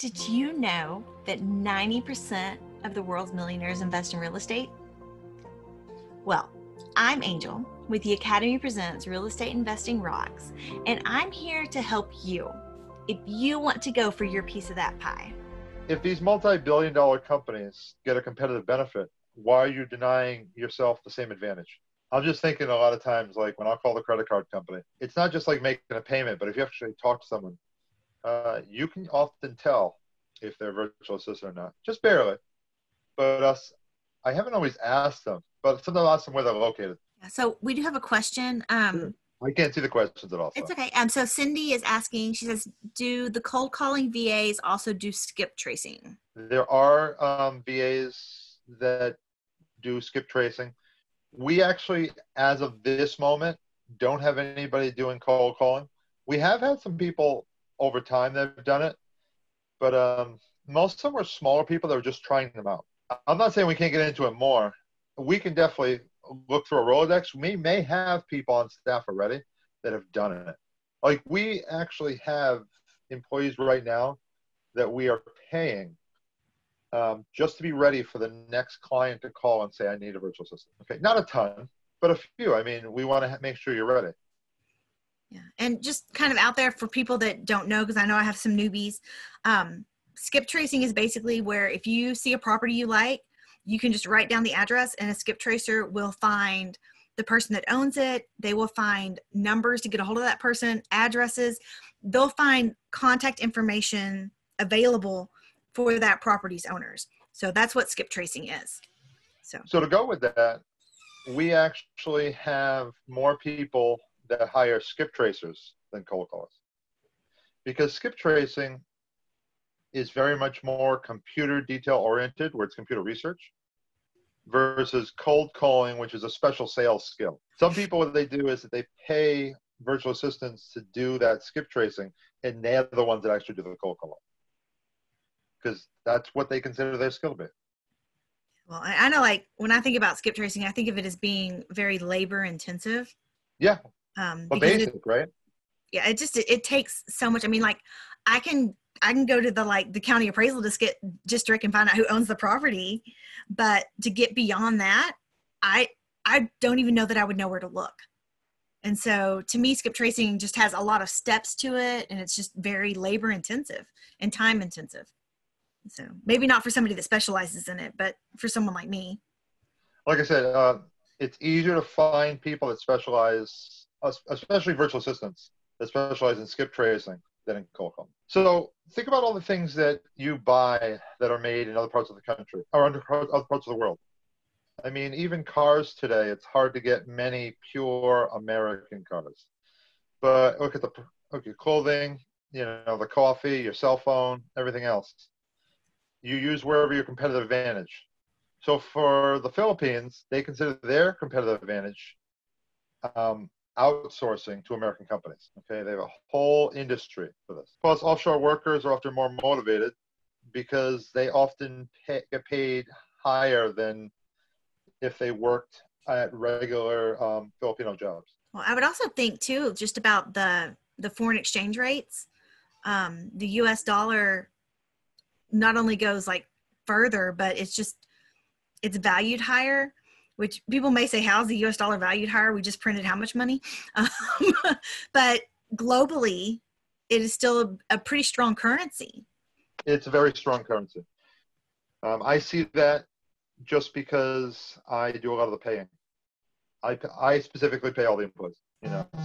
Did you know that 90% of the world's millionaires invest in real estate? Well, I'm Angel with the Academy Presents Real Estate Investing Rocks, and I'm here to help you if you want to go for your piece of that pie. If these multi-billion-dollar companies get a competitive benefit, why are you denying yourself the same advantage? I'm just thinking a lot of times, like when I'll call the credit card company, it's not just like making a payment, but if you actually talk to someone, you can often tell if they're a virtual assistant or not, just barely. But I haven't always asked them, but sometimes I'll ask them where they're located. So we do have a question. Sure. I can't see the questions at all. It's okay. So Cindy is asking, she says, do the cold calling VAs also do skip tracing? There are VAs that do skip tracing. We actually, as of this moment, don't have anybody doing cold calling. We have had some people over time that have done it, but most of them were smaller people that were just trying them out. I'm not saying we can't get into it more. We can definitely look through a Rolodex. We may have people on staff already that have done it. Like we actually have employees right now that we are paying just to be ready for the next client to call and say, I need a virtual assistant. Okay, not a ton, but a few. I mean, we want to make sure you're ready. Yeah, and just kind of out there for people that don't know, because I know I have some newbies, skip tracing is basically where if you see a property you like, you can just write down the address and a skip tracer will find the person that owns it. They will find numbers to get a hold of that person, addresses. They'll find contact information available for that property's owners. So that's what skip tracing is. So to go with that, we actually have more people that hire skip tracers than cold callers, because skip tracing is very much more computer detail oriented, where it's computer research, versus cold calling, which is a special sales skill. Some people, what they do is that they pay virtual assistants to do that skip tracing, and they're the ones that actually do the cold calling, because that's what they consider their skill to be. Well, I know, like when I think about skip tracing, I think of it as being very labor intensive. Yeah. Well, basic, right? Yeah, it takes so much. I mean, like I can go to the county appraisal district and find out who owns the property, but to get beyond that, I don't even know that I would know where to look. And so to me, skip tracing just has a lot of steps to it, and it's just very labor intensive and time intensive. So maybe not for somebody that specializes in it, but for someone like me. Like I said, it's easier to find people that specialize, especially virtual assistants that specialize in skip tracing, than in cold calling. So think about all the things that you buy that are made in other parts of the country or other parts of the world. I mean, even cars today, it's hard to get many pure American cars. But look at clothing, the coffee, your cell phone, everything else. You use wherever your competitive advantage. So for the Philippines, they consider their competitive advantage outsourcing to American companies. Okay, they have a whole industry for this. Plus, offshore workers are often more motivated because they often get paid higher than if they worked at regular Filipino jobs. Well, I would also think too, just about the foreign exchange rates. The U.S. dollar not only goes like further, but it's valued higher. Which people may say, how's the U.S. dollar valued higher? We just printed how much money? But globally, it is still a pretty strong currency. It's a very strong currency. I see that just because I do a lot of the paying. I specifically pay all the employees,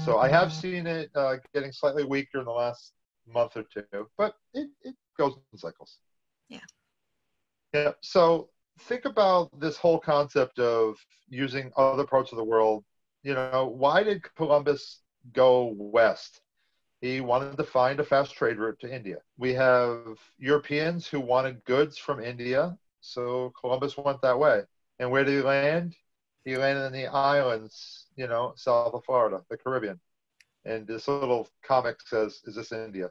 So I have seen it getting slightly weaker in the last month or two, but it goes in cycles. Yeah. Yeah. So think about this whole concept of using other parts of the world. Why did Columbus go west? He wanted to find a fast trade route to India. We have Europeans who wanted goods from India, so Columbus went that way. And where did he land? He landed in the islands, south of Florida, the Caribbean. And this little comic says, is this India?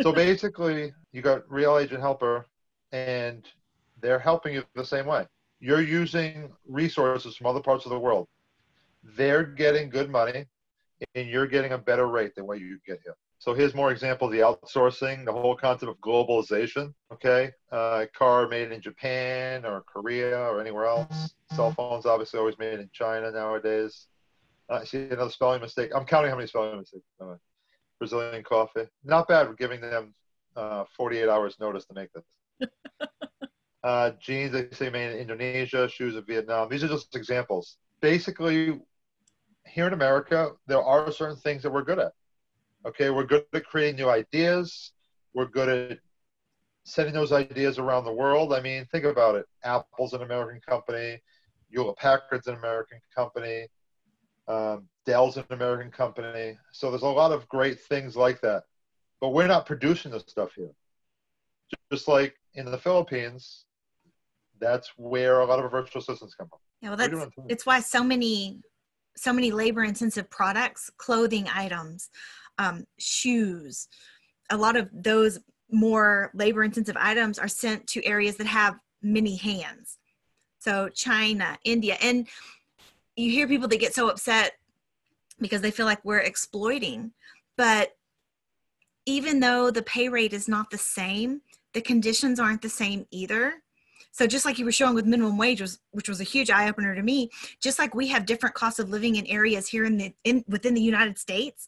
So basically, you got real agent helper, and they're helping you the same way. You're using resources from other parts of the world. They're getting good money, and you're getting a better rate than what you get here. So here's more example of the outsourcing, the whole concept of globalization. Okay, car made in Japan or Korea or anywhere else. Cell phones obviously always made in China nowadays. I see another spelling mistake. I'm counting how many spelling mistakes. Brazilian coffee. Not bad. We're giving them 48 hours notice to make this. Jeans, they say made in Indonesia. Shoes in Vietnam. These are just examples. Basically, here in America, there are certain things that we're good at. Okay, we're good at creating new ideas. We're good at sending those ideas around the world. I mean, think about it. Apple's an American company. Hewlett Packard's an American company. Dell's an American company. So there's a lot of great things like that. But we're not producing this stuff here. Just like in the Philippines, that's where a lot of our virtual assistants come from. Yeah, well, it's why so many labor-intensive products, clothing items, shoes, a lot of those more labor-intensive items are sent to areas that have many hands. So China, India, and you hear people that get so upset because they feel like we're exploiting. But even though the pay rate is not the same, the conditions aren't the same either. So just like you were showing with minimum wage, which was a huge eye-opener to me, just like we have different costs of living in areas here within the United States,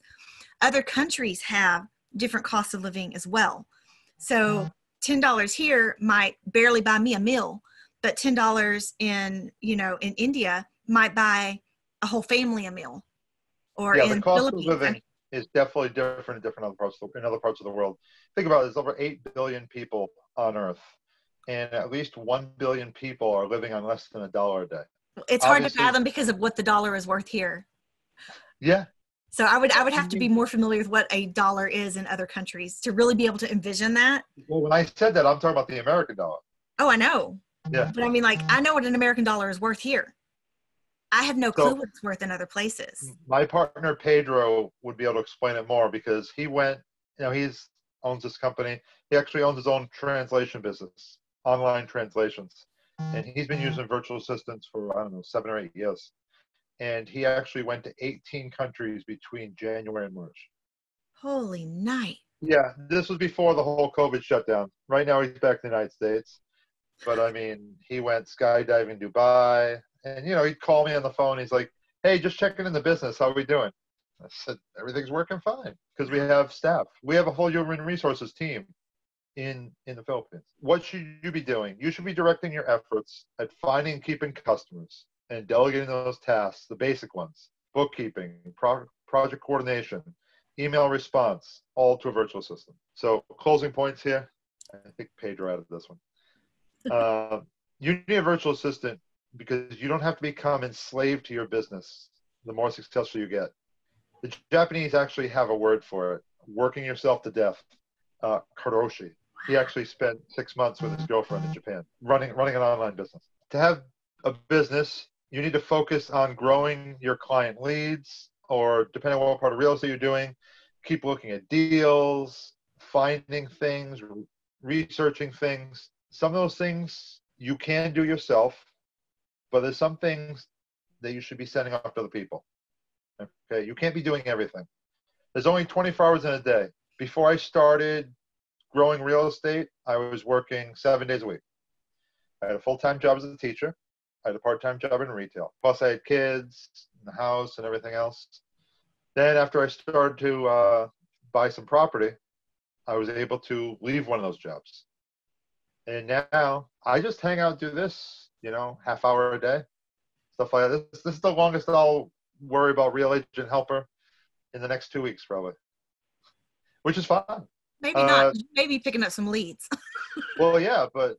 other countries have different costs of living as well. So $10 here might barely buy me a meal, but $10 in India might buy a whole family a meal. Or yeah, in the cost Philippines. of living is definitely different in other parts of the world. Think about it, there's over 8 billion people on Earth, and at least 1 billion people are living on less than $1 a day. It's hard to fathom because of what the dollar is worth here. Yeah. So I would have to be more familiar with what a dollar is in other countries to really be able to envision that. Well, when I said that, I'm talking about the American dollar. Oh, I know. Yeah. But I mean, like, I know what an American dollar is worth here. I have no clue what it's worth in other places. My partner, Pedro, would be able to explain it more because he went, owns this company. He actually owns his own translation business, online translations. And he's been using virtual assistants for, 7 or 8 years. And he actually went to 18 countries between January and March. Holy night. Yeah, this was before the whole COVID shutdown. Right now he's back in the United States. But I mean, he went skydiving Dubai. And, he'd call me on the phone. He's like, hey, just checking in the business. How are we doing? I said, everything's working fine because we have staff. We have a whole human resources team in the Philippines. What should you be doing? You should be directing your efforts at finding and keeping customers and delegating those tasks, the basic ones, bookkeeping, project coordination, email response, all to a virtual assistant. So closing points here. I think Pedro added this one. You need a virtual assistant because you don't have to become enslaved to your business the more successful you get. The Japanese actually have a word for it, working yourself to death, karoshi. He actually spent 6 months with his girlfriend in Japan, running an online business. To have a business, you need to focus on growing your client leads, or depending on what part of real estate you're doing, keep looking at deals, finding things, researching things. Some of those things you can do yourself, but there's some things that you should be sending off to other people. Okay, you can't be doing everything. There's only 24 hours in a day. Before I started growing real estate, I was working 7 days a week. I had a full-time job as a teacher. I had a part-time job in retail. Plus I had kids in the house and everything else. Then after I started to buy some property, I was able to leave one of those jobs. And now I just hang out and do this, half hour a day, stuff like that. This is the longest I'll worry about real agent helper in the next 2 weeks, probably, which is fine. Maybe not. Maybe picking up some leads. Well, yeah, but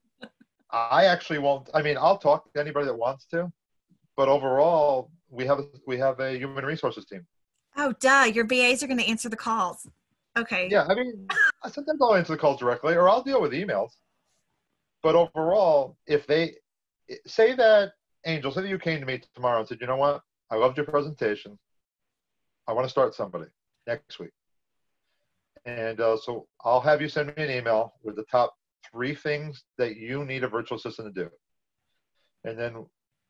I actually won't. I mean, I'll talk to anybody that wants to, but overall, we have a human resources team. Oh, duh! Your VAs are going to answer the calls. Okay. Yeah, I mean, sometimes I'll answer the calls directly, or I'll deal with emails. But overall, if they say that, Angel, say that you came to me tomorrow and said, you know what, I loved your presentation. I want to start somebody next week. And so I'll have you send me an email with the top 3 things that you need a virtual assistant to do. And then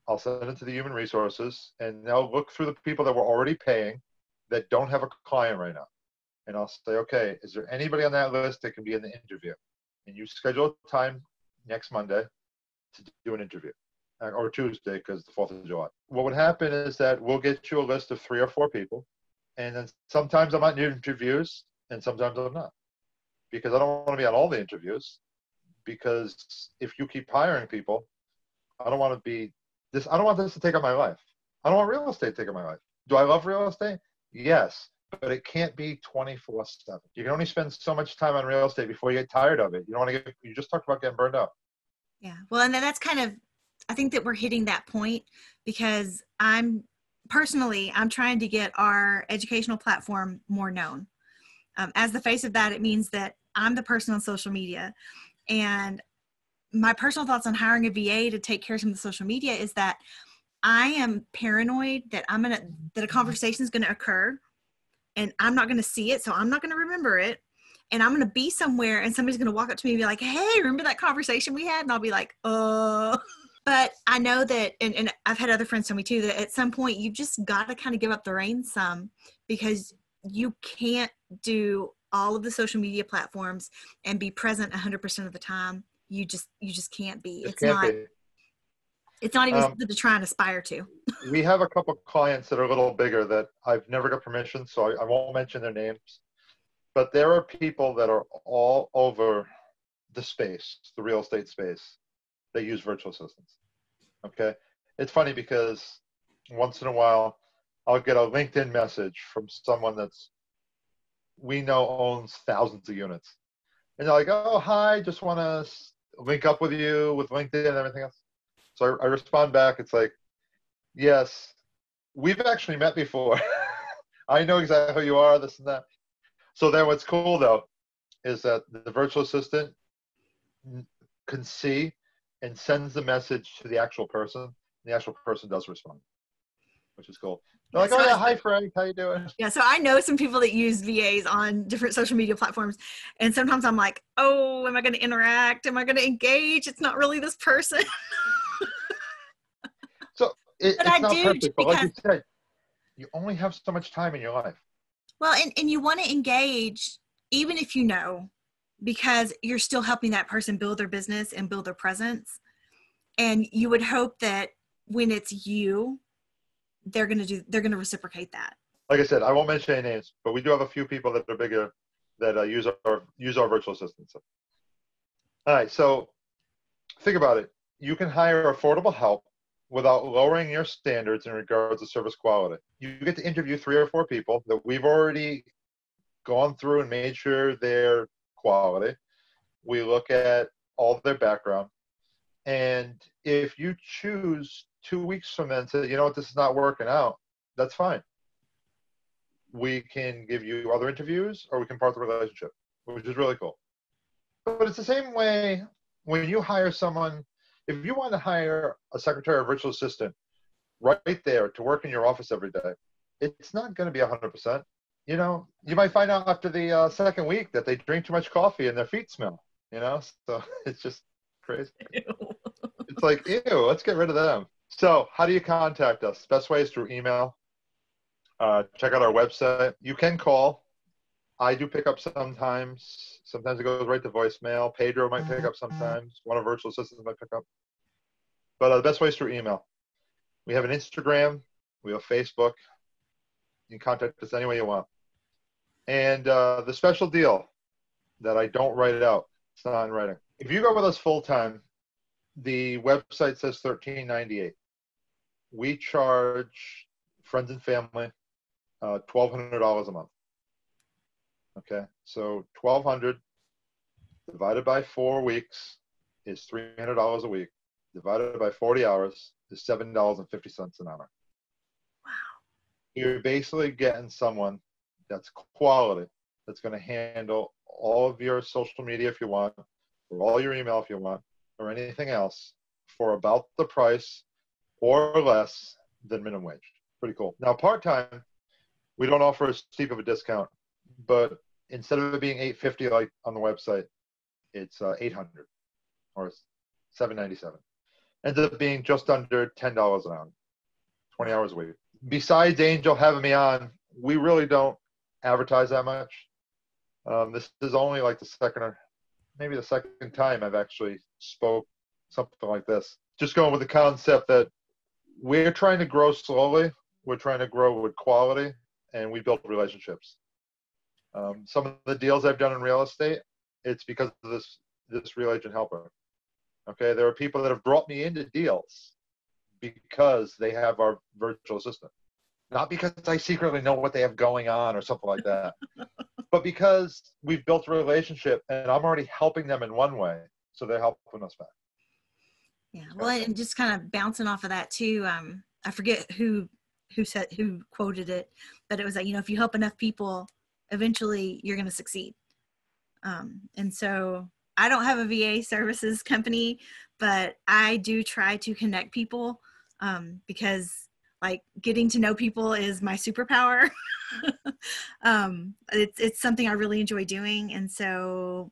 I'll send it to the human resources, and they'll look through the people that we're already paying that don't have a client right now. and I'll say, okay, is there anybody on that list that can be in the interview? And you schedule a time next Monday to do an interview, or Tuesday because the 4th of July. What would happen is that we'll get you a list of 3 or 4 people, and then sometimes I'm on interviews and sometimes I'm not, because I don't want to be on all the interviews, because if you keep hiring people, I don't want to be this. I don't want this to take up my life. I don't want real estate to take up my life. Do I love real estate? Yes, but it can't be 24/7. You can only spend so much time on real estate before you get tired of it. You don't want to get. You just talked about getting burned out. Yeah. Well, and then that's kind of, I think that we're hitting that point, because I'm trying to get our educational platform more known. As the face of that, it means that I'm the person on social media, and my personal thoughts on hiring a VA to take care of some of the social media is that I am paranoid that that a conversation is going to occur and I'm not going to see it. So I'm not going to remember it. And I'm going to be somewhere and somebody's going to walk up to me and be like, hey, remember that conversation we had? And I'll be like, oh. But I know that, and I've had other friends tell me too, that at some point you just got to kind of give up the reins some, because you can't do all of the social media platforms and be present 100% of the time. You just can't be. It's not even something to try and aspire to. We have a couple of clients that are a little bigger that I've never got permission, so I won't mention their names. But there are people that are all over the space, the real estate space, that use virtual assistants. Okay? It's funny because once in a while, I'll get a LinkedIn message from someone that's we know owns thousands of units. And they're like, oh, hi, just want to link up with you with LinkedIn and everything else. So I respond back. It's like, yes, we've actually met before. I know exactly who you are, this and that. So then what's cool, though, is that the virtual assistant can see and sends the message to the actual person. And the actual person does respond, which is cool. They're like, oh, yeah, hi, Frank. How you doing? Yeah, so I know some people that use VAs on different social media platforms. And sometimes I'm like, oh, am I going to interact? Am I going to engage? It's not really this person. So it's not perfect, but like you said, you only have so much time in your life. Well, and you want to engage, even if you know, because you're still helping that person build their business and build their presence. And you would hope that when it's you, they're going to reciprocate that. Like I said, I won't mention any names, but we do have a few people that are bigger that use our virtual assistants. All right, so think about it. You can hire affordable help without lowering your standards in regards to service quality. You get to interview 3 or 4 people that we've already gone through and made sure they're quality. We look at all their background. And if you choose 2 weeks from then to say, you know what, this is not working out, that's fine. We can give you other interviews or we can part the relationship, which is really cool. But it's the same way when you hire someone. If you want to hire a secretary or virtual assistant right there to work in your office every day, it's not going to be 100%. You know, you might find out after the second week that they drink too much coffee and their feet smell, you know, so it's just crazy. Ew. It's like, ew, let's get rid of them. So how do you contact us? Best way is through email. Check out our website. You can call. I do pick up sometimes. Sometimes it goes right to voicemail. Pedro might pick up sometimes. One of our virtual assistants might pick up. But the best way is through email. We have an Instagram. We have Facebook. You can contact us any way you want. And the special deal that I don't write it out. It's not in writing. If you go with us full time, the website says $13.98. We charge friends and family $1,200 a month. Okay, so $1,200 divided by 4 weeks is $300 a week. Divided by 40 hours is $7.50 an hour. Wow. You're basically getting someone that's quality, that's going to handle all of your social media if you want, or all your email if you want, or anything else for about the price or less than minimum wage. Pretty cool. Now, part-time, we don't offer as steep of a discount, but instead of it being $850 like on the website, it's $800 or $797. Ends up being just under $10 an hour, 20 hours a week. Besides Angel having me on, we really don't advertise that much. This is only like the second or maybe the second time I've actually spoke something like this. Just going with the concept that we're trying to grow slowly, we're trying to grow with quality, and we build relationships. Some of the deals I've done in real estate, it's because of this real agent helper. Okay, there are people that have brought me into deals because they have our virtual assistant. Not because I secretly know what they have going on or something like that, but because we've built a relationship and I'm already helping them in one way, so they're helping us back. Yeah, well, and just kind of bouncing off of that too. I forget who quoted it, but it was like, if you help enough people, eventually you're going to succeed. And so I don't have a VA services company, but I do try to connect people because like getting to know people is my superpower. It's something I really enjoy doing. And so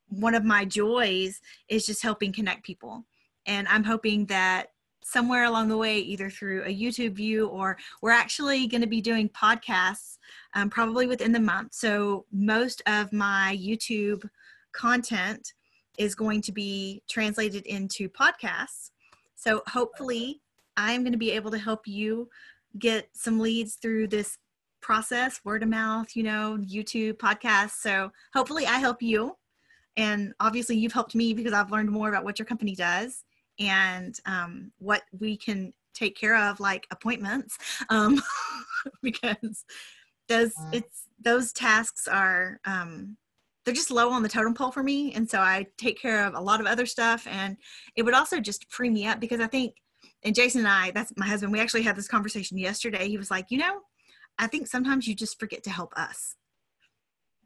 one of my joys is just helping connect people. And I'm hoping that somewhere along the way, either through a YouTube view or we're actually going to be doing podcasts probably within the month. So most of my YouTube content is going to be translated into podcasts. So hopefully I'm going to be able to help you get some leads through this process, word of mouth, YouTube podcasts. So hopefully I help you. And obviously you've helped me because I've learned more about what your company does and what we can take care of, like appointments, because those tasks are, they're just low on the totem pole for me. And so I take care of a lot of other stuff, and it would also just free me up because I think, and Jason and I, that's my husband, we actually had this conversation yesterday. He was like, I think sometimes you just forget to help us,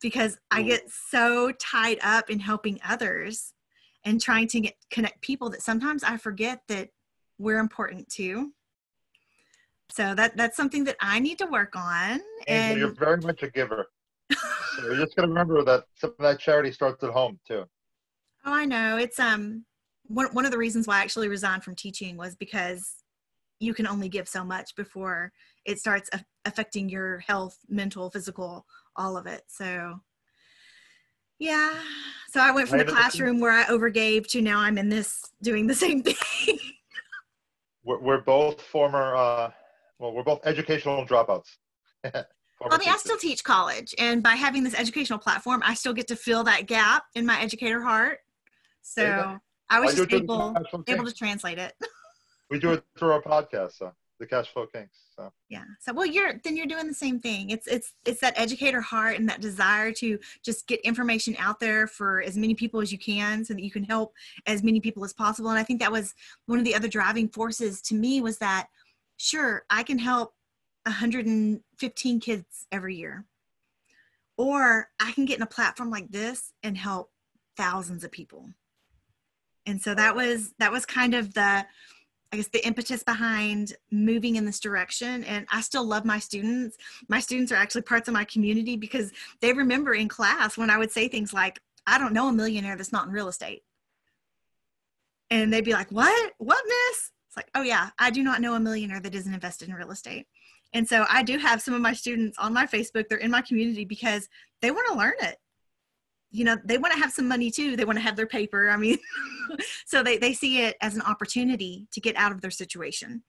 because I get so tied up in helping others and trying to connect people that sometimes I forget that we're important too. So that's something that I need to work on. And you're very much a giver. So you're just going to remember that some of that charity starts at home too. Oh, I know. It's one of the reasons why I actually resigned from teaching was because you can only give so much before it starts affecting your health, mental, physical, all of it. So yeah. So I went from the classroom where I overgave to now I'm in this doing the same thing. We're both former, we're both educational dropouts. I still teach college, and by having this educational platform, I still get to fill that gap in my educator heart. So I was just able to translate it. We do it through our podcast, so the Cash Flow Kings. So yeah. So well, you're doing the same thing. It's that educator heart and that desire to just get information out there for as many people as you can, so that you can help as many people as possible. And I think that was one of the other driving forces to me, was that sure, I can help 115 kids every year, or I can get in a platform like this and help thousands of people. And so that was kind of the impetus behind moving in this direction. And I still love my students. My students are actually parts of my community because they remember in class when I would say things like, I don't know a millionaire that's not in real estate. And they'd be like, what, miss? It's like, oh yeah, I do not know a millionaire that isn't invested in real estate. And so I do have some of my students on my Facebook. They're in my community because they want to learn it. They want to have some money too. They want to have their paper. I mean, so they see it as an opportunity to get out of their situation.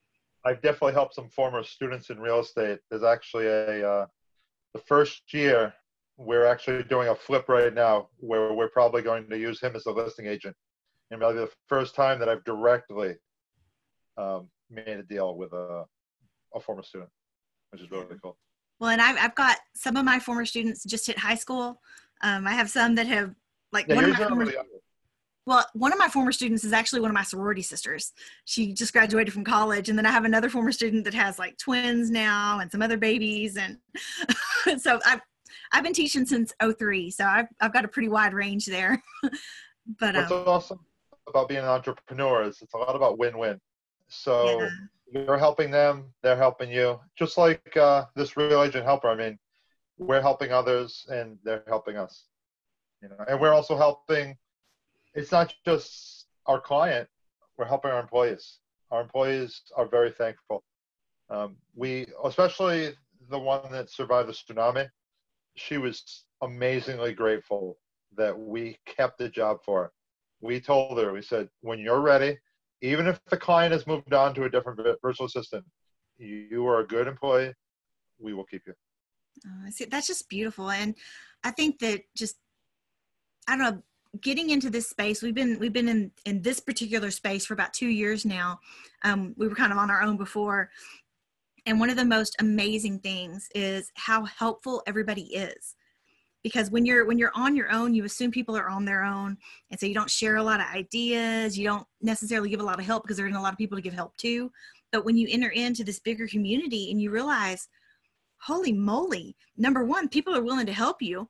I've definitely helped some former students in real estate. There's actually the first year, we're actually doing a flip right now where we're probably going to use him as a listing agent. And that'll be the first time that I've directly made a deal with a former student, which is really cool. Well, and I've got some of my former students just hit high school. I have some that have one of my former students is actually one of my sorority sisters. She just graduated from college. And then I have another former student that has like twins now and some other babies. And so I've been teaching since 2003. So I've got a pretty wide range there. But what's awesome about being an entrepreneur is it's a lot about win-win. So you're helping them, they're helping you. Just like this real agent helper. I mean, we're helping others and they're helping us, and we're also helping. It's not just our client, we're helping our employees. Our employees are very thankful. We, especially the one that survived the tsunami, she was amazingly grateful that we kept the job for her. We told her, we said, when you're ready, even if the client has moved on to a different virtual assistant, you are a good employee. We will keep you. Oh, see, that's just beautiful. And I think that just, I don't know, getting into this space, we've been in this particular space for about 2 years now. We were kind of on our own before. And one of the most amazing things is how helpful everybody is. Because when you're on your own, you assume people are on their own. And so you don't share a lot of ideas. You don't necessarily give a lot of help because there aren't a lot of people to give help to. But when you enter into this bigger community and you realize, holy moly, number one, people are willing to help you.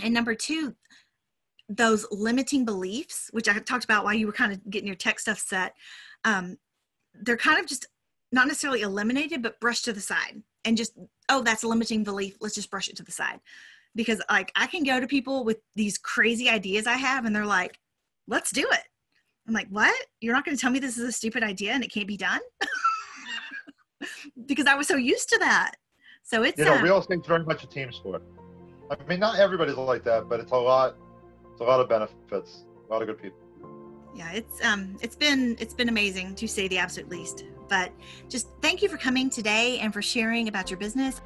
And number two, those limiting beliefs, which I talked about while you were kind of getting your tech stuff set, they're kind of just not necessarily eliminated, but brushed to the side. And just, oh, that's a limiting belief. Let's just brush it to the side. Because like I can go to people with these crazy ideas I have and they're like, let's do it. I'm like, what? You're not going to tell me this is a stupid idea and it can't be done? Because I was so used to that. So it's, real estate's very much a team sport. I mean, not everybody's like that, but it's a lot of benefits, a lot of good people. Yeah, it's been amazing, to say the absolute least. But just thank you for coming today and for sharing about your business.